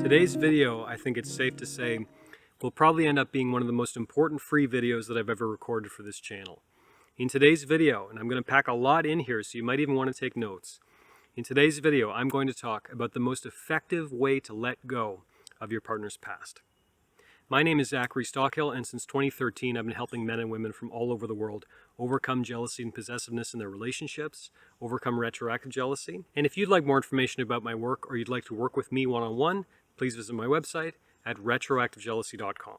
Today's video, I think it's safe to say, will probably end up being one of the most important free videos that I've ever recorded for this channel. In today's video, and I'm going to pack a lot in here so you might even want to take notes. In today's video, I'm going to talk about the most effective way to let go of your partner's past. My name is Zachary Stockill, and since 2013, I've been helping men and women from all over the world overcome jealousy and possessiveness in their relationships, overcome retroactive jealousy. And if you'd like more information about my work or you'd like to work with me one-on-one, please visit my website at retroactivejealousy.com.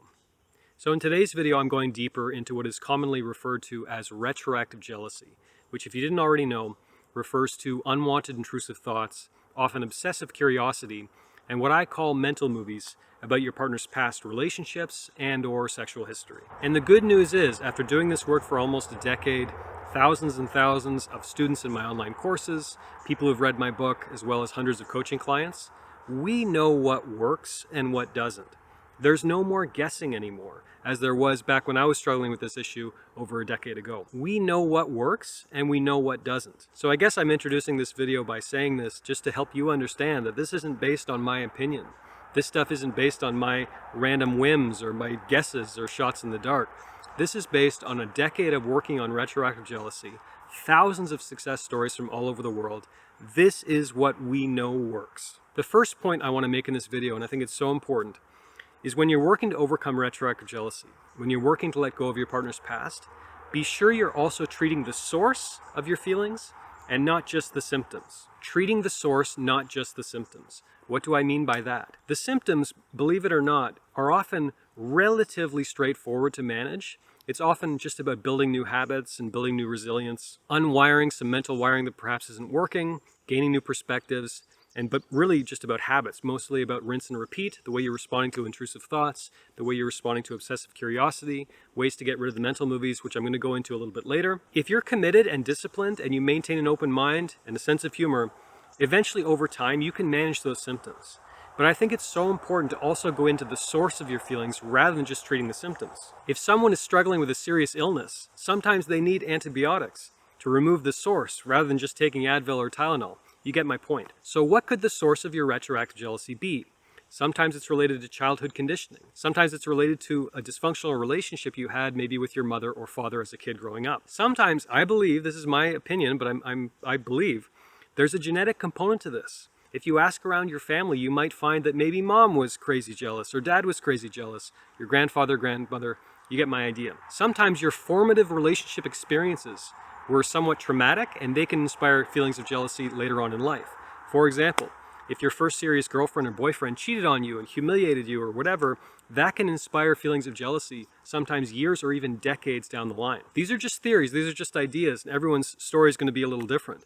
So in today's video, I'm going deeper into what is commonly referred to as retroactive jealousy, which, if you didn't already know, refers to unwanted intrusive thoughts, often obsessive curiosity, and what I call mental movies about your partner's past relationships and or sexual history. And the good news is, after doing this work for almost a decade, thousands and thousands of students in my online courses, people who've read my book, as well as hundreds of coaching clients, we know what works and what doesn't. There's no more guessing anymore, as there was back when I was struggling with this issue over a decade ago. We know what works and we know what doesn't. So I guess I'm introducing this video by saying this just to help you understand that this isn't based on my opinion. This stuff isn't based on my random whims or my guesses or shots in the dark. This is based on a decade of working on retroactive jealousy, thousands of success stories from all over the world. This is what we know works. The first point I want to make in this video, and I think it's so important, is when you're working to overcome retroactive jealousy, when you're working to let go of your partner's past, be sure you're also treating the source of your feelings and not just the symptoms. Treating the source, not just the symptoms. What do I mean by that? The symptoms, believe it or not, are often relatively straightforward to manage. It's often just about building new habits and building new resilience, unwiring some mental wiring that perhaps isn't working, gaining new perspectives, but really just about habits, mostly about rinse and repeat, the way you're responding to intrusive thoughts, the way you're responding to obsessive curiosity, ways to get rid of the mental movies, which I'm going to go into a little bit later. If you're committed and disciplined and you maintain an open mind and a sense of humor, eventually over time you can manage those symptoms. But I think it's so important to also go into the source of your feelings rather than just treating the symptoms. If someone is struggling with a serious illness, sometimes they need antibiotics to remove the source rather than just taking Advil or Tylenol. You get my point. So what could the source of your retroactive jealousy be? Sometimes it's related to childhood conditioning. Sometimes it's related to a dysfunctional relationship you had maybe with your mother or father as a kid growing up. Sometimes, I believe, this is my opinion, but I believe there's a genetic component to this. If you ask around your family, you might find that maybe mom was crazy jealous or dad was crazy jealous, your grandfather, grandmother, you get my idea. Sometimes your formative relationship experiences were somewhat traumatic and they can inspire feelings of jealousy later on in life. For example, if your first serious girlfriend or boyfriend cheated on you and humiliated you or whatever, that can inspire feelings of jealousy sometimes years or even decades down the line. These are just theories, these are just ideas, and everyone's story is going to be a little different.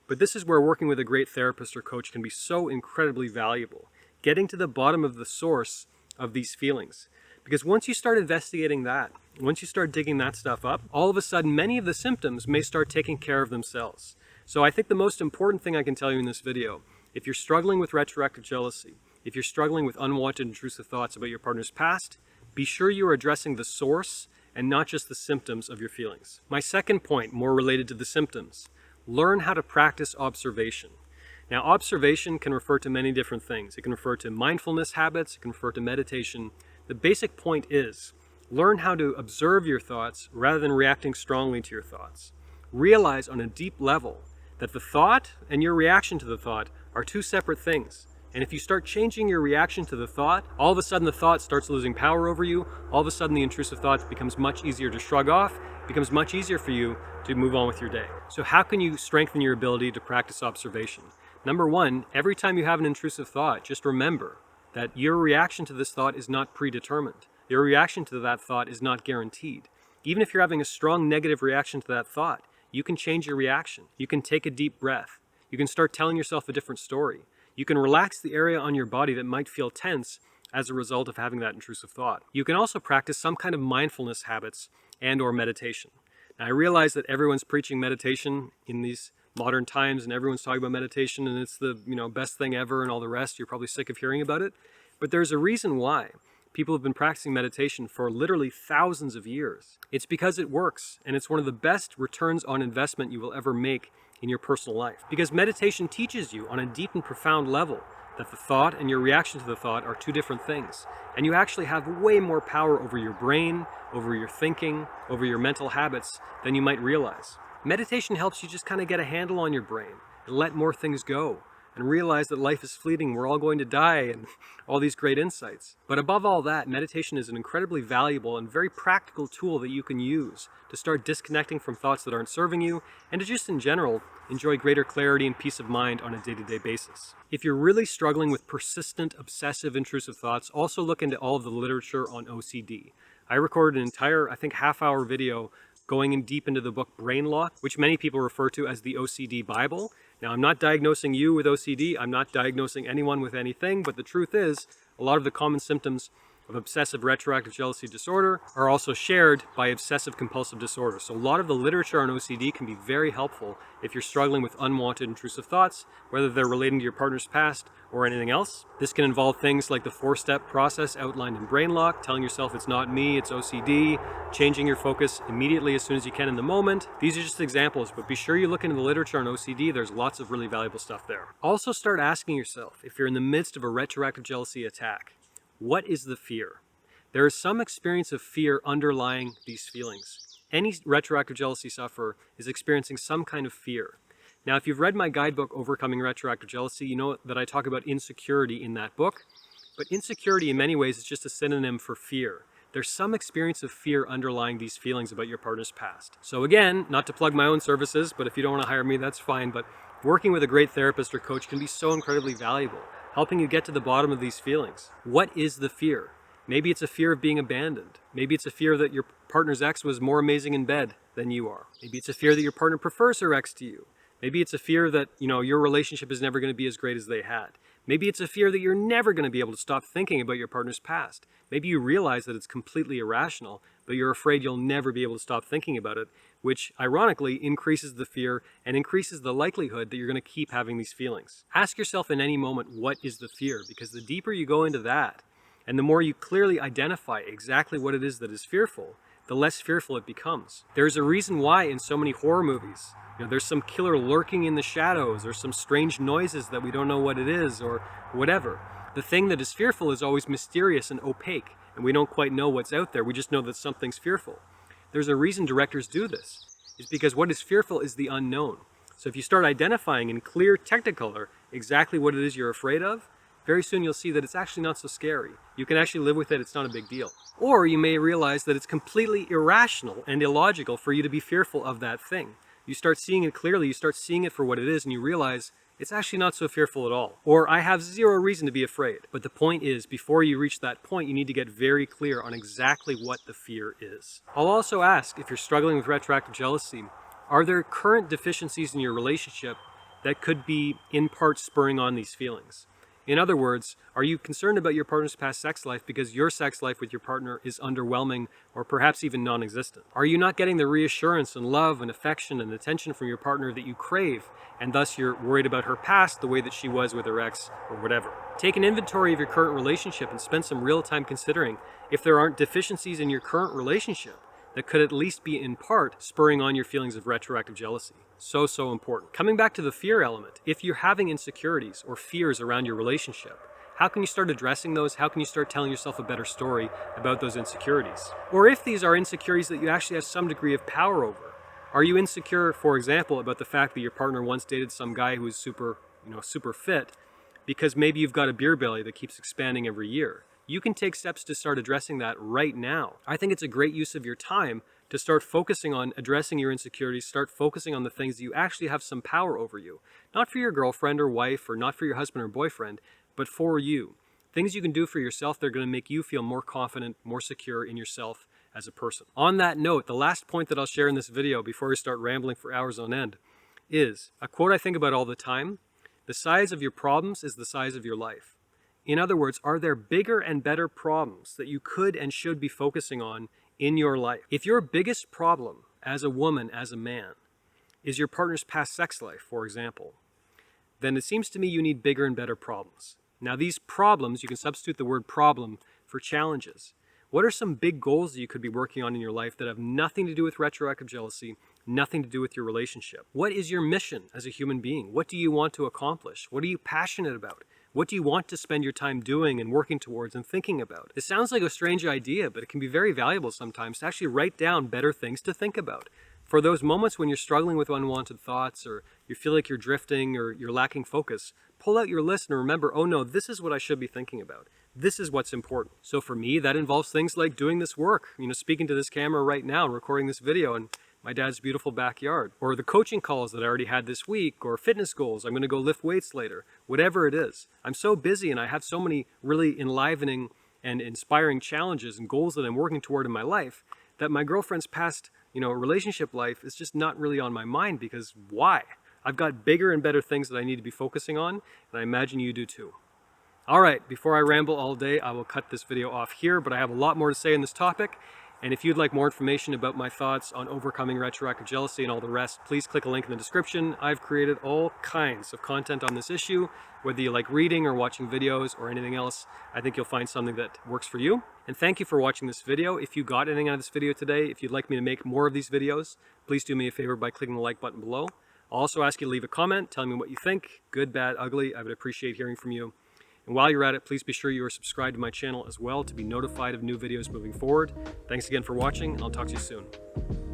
But this is where working with a great therapist or coach can be so incredibly valuable, getting to the bottom of the source of these feelings. Because once you start investigating that, once you start digging that stuff up, all of a sudden many of the symptoms may start taking care of themselves. So I think the most important thing I can tell you in this video, if you're struggling with retroactive jealousy, if you're struggling with unwanted intrusive thoughts about your partner's past, be sure you're addressing the source and not just the symptoms of your feelings. My second point, more related to the symptoms, learn how to practice observation. Now, observation can refer to many different things. It can refer to mindfulness habits, it can refer to meditation. The basic point is, learn how to observe your thoughts rather than reacting strongly to your thoughts. Realize on a deep level that the thought and your reaction to the thought are two separate things. And if you start changing your reaction to the thought, all of a sudden the thought starts losing power over you. All of a sudden the intrusive thought becomes much easier to shrug off, becomes much easier for you to move on with your day. So how can you strengthen your ability to practice observation? Number one, every time you have an intrusive thought, just remember that your reaction to this thought is not predetermined. Your reaction to that thought is not guaranteed. Even if you're having a strong negative reaction to that thought, you can change your reaction. You can take a deep breath. You can start telling yourself a different story. You can relax the area on your body that might feel tense as a result of having that intrusive thought. You can also practice some kind of mindfulness habits and or meditation. Now, I realize that everyone's preaching meditation in these modern times and everyone's talking about meditation and it's the best thing ever and all the rest. You're probably sick of hearing about it. But there's a reason why. People have been practicing meditation for literally thousands of years. It's because it works, and it's one of the best returns on investment you will ever make in your personal life. Because meditation teaches you on a deep and profound level that the thought and your reaction to the thought are two different things. And you actually have way more power over your brain, over your thinking, over your mental habits than you might realize. Meditation helps you just kind of get a handle on your brain and let more things go and realize that life is fleeting, we're all going to die, and all these great insights. But above all that, meditation is an incredibly valuable and very practical tool that you can use to start disconnecting from thoughts that aren't serving you, and to just in general enjoy greater clarity and peace of mind on a day-to-day basis. If you're really struggling with persistent, obsessive, intrusive thoughts, also look into all of the literature on OCD. I recorded an entire, I think, half-hour video going in deep into the book Brain Lock, which many people refer to as the OCD Bible. Now, I'm not diagnosing you with OCD, I'm not diagnosing anyone with anything, but the truth is, a lot of the common symptoms of obsessive retroactive jealousy disorder are also shared by obsessive compulsive disorder. So a lot of the literature on OCD can be very helpful if you're struggling with unwanted intrusive thoughts, whether they're relating to your partner's past or anything else. This can involve things like the 4-step process outlined in Brain Lock, telling yourself it's not me, it's OCD, changing your focus immediately as soon as you can in the moment. These are just examples, but be sure you look into the literature on OCD. There's lots of really valuable stuff there. Also start asking yourself, if you're in the midst of a retroactive jealousy attack, what is the fear? There is some experience of fear underlying these feelings. Any retroactive jealousy sufferer is experiencing some kind of fear. Now, if you've read my guidebook, Overcoming Retroactive Jealousy, you know that I talk about insecurity in that book. But insecurity in many ways is just a synonym for fear. There's some experience of fear underlying these feelings about your partner's past. So again, not to plug my own services, but if you don't want to hire me, that's fine. But working with a great therapist or coach can be so incredibly valuable, helping you get to the bottom of these feelings. What is the fear? Maybe it's a fear of being abandoned. Maybe it's a fear that your partner's ex was more amazing in bed than you are. Maybe it's a fear that your partner prefers her ex to you. Maybe it's a fear that, your relationship is never going to be as great as they had. Maybe it's a fear that you're never going to be able to stop thinking about your partner's past. Maybe you realize that it's completely irrational, but you're afraid you'll never be able to stop thinking about it, which ironically increases the fear and increases the likelihood that you're going to keep having these feelings. Ask yourself in any moment, what is the fear? Because the deeper you go into that, and the more you clearly identify exactly what it is that is fearful, the less fearful it becomes. There's a reason why in so many horror movies, there's some killer lurking in the shadows, or some strange noises that we don't know what it is, or whatever. The thing that is fearful is always mysterious and opaque, and we don't quite know what's out there. We just know that something's fearful. There's a reason directors do this. It's because what is fearful is the unknown. So if you start identifying in clear technicolor exactly what it is you're afraid of, very soon you'll see that it's actually not so scary. You can actually live with it, it's not a big deal. Or you may realize that it's completely irrational and illogical for you to be fearful of that thing. You start seeing it clearly, you start seeing it for what it is, and you realize it's actually not so fearful at all. Or I have zero reason to be afraid. But the point is, before you reach that point, you need to get very clear on exactly what the fear is. I'll also ask, if you're struggling with retroactive jealousy, are there current deficiencies in your relationship that could be in part spurring on these feelings? In other words, are you concerned about your partner's past sex life because your sex life with your partner is underwhelming or perhaps even non-existent? Are you not getting the reassurance and love and affection and attention from your partner that you crave, and thus you're worried about her past the way that she was with her ex or whatever? Take an inventory of your current relationship and spend some real time considering if there aren't deficiencies in your current relationship that could at least be in part spurring on your feelings of retroactive jealousy. So important. Coming back to the fear element, if you're having insecurities or fears around your relationship, how can you start addressing those? How can you start telling yourself a better story about those insecurities? Or if these are insecurities that you actually have some degree of power over, are you insecure, for example, about the fact that your partner once dated some guy who was super fit because maybe you've got a beer belly that keeps expanding every year? You can take steps to start addressing that right now. I think it's a great use of your time to start focusing on addressing your insecurities, start focusing on the things that you actually have some power over you. Not for your girlfriend or wife, or not for your husband or boyfriend, but for you. Things you can do for yourself that are going to make you feel more confident, more secure in yourself as a person. On that note, the last point that I'll share in this video before we start rambling for hours on end is a quote I think about all the time: "The size of your problems is the size of your life." In other words, are there bigger and better problems that you could and should be focusing on in your life? If your biggest problem as a woman, as a man, is your partner's past sex life, for example, then it seems to me you need bigger and better problems. Now, these problems, you can substitute the word problem for challenges. What are some big goals that you could be working on in your life that have nothing to do with retroactive jealousy, nothing to do with your relationship. What is your mission as a human being? What do you want to accomplish? What are you passionate about? What do you want to spend your time doing and working towards and thinking about? It sounds like a strange idea, but it can be very valuable sometimes to actually write down better things to think about. For those moments when you're struggling with unwanted thoughts, or you feel like you're drifting, or you're lacking focus, pull out your list and remember, oh no, this is what I should be thinking about. This is what's important. So for me, that involves things like doing this work, speaking to this camera right now, recording this video in my dad's beautiful backyard, or the coaching calls that I already had this week, or fitness goals. I'm going to go lift weights later, whatever it is. I'm so busy and I have so many really enlivening and inspiring challenges and goals that I'm working toward in my life that my girlfriend's past relationship life is just not really on my mind, because why? I've got bigger and better things that I need to be focusing on, and I imagine you do too. All right, before I ramble all day, I will cut this video off here, but I have a lot more to say on this topic. And if you'd like more information about my thoughts on overcoming retroactive jealousy and all the rest, please click a link in the description. I've created all kinds of content on this issue. Whether you like reading or watching videos or anything else, I think you'll find something that works for you. And thank you for watching this video. If you got anything out of this video today, if you'd like me to make more of these videos, please do me a favor by clicking the like button below. I'll also ask you to leave a comment telling me what you think, good, bad, ugly. I would appreciate hearing from you. And while you're at it, please be sure you are subscribed to my channel as well to be notified of new videos moving forward. Thanks again for watching, and I'll talk to you soon.